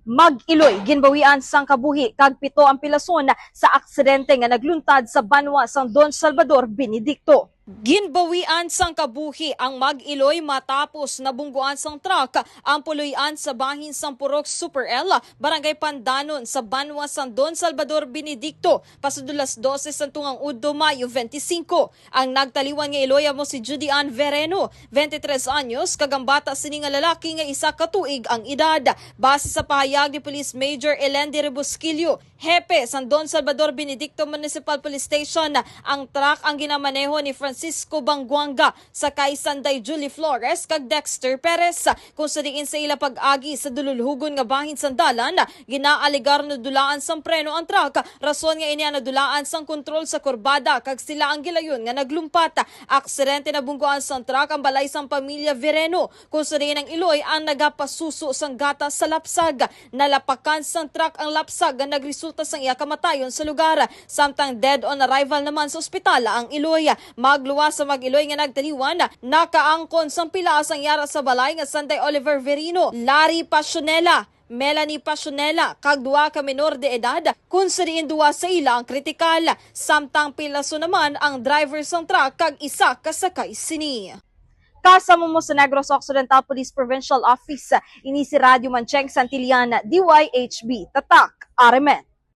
Mag-Iloy, ginbawian sang kabuhi, kag 7 ang pilason sa aksidente nga nagluntad sa banwa sang Don Salvador, Benedicto. Ginbawian sang kabuhi ang Mag-Iloy matapos nabungguan sang truck ang puluyan sa bahin sang Purok Super L, Barangay Pandanon sa banwa sang Don Salvador, Benedicto, pasadulas 12 sa tungang Udto, Mayo 25. Ang nagtaliwan nga Iloy mo si Judy Ann Vereno, 23 anyos, kagambata sini nga lalaki nga isa ka tuig ang edad. Base sa pahayag ni Police Major Elendi Rebusquillo, hepe sa Don Salvador Benedicto Municipal Police Station, ang truck ang ginamaneho ni Francisco Banguanga sa Sanday Julie Flores kag Dexter Perez. Kung sa diin sa ila pag-agi sa dululhugon nga bahin sandalan, ginaaligar na dulaan sang preno ang truck, rason nga iniya na dulaan sang kontrol sa kurbada kag sila ang gilayon nga naglumpat. Aksidente na bungguan sang truck ang balay sang pamilya Vereno, kung sa diin ang Iloy ang nagapasuso sang gata sa lapsag. Nalapakan sang truck ang lapsag nga nagresulta sang iya kamatayon sa lugar. Samtang dead on arrival naman sa ospital ang Iloy. Magluwas sa Mag-Iloy nga nagtaliwan, nakaangkon sang pila sang yara sa balay nga Sanday Oliver Verino, Larry Pasionela, Melanie Pasionela, kag duwa ka menor de edad, kung sa diin duwa sa ila ang kritikal. Samtang pilaso naman ang driver sang truck kag isa kasakay sini. Kasama mo sa Negros Occidental Police Provincial Office, ini si Radio Mancheng Santillana, DYHB, Tatak, Aremen.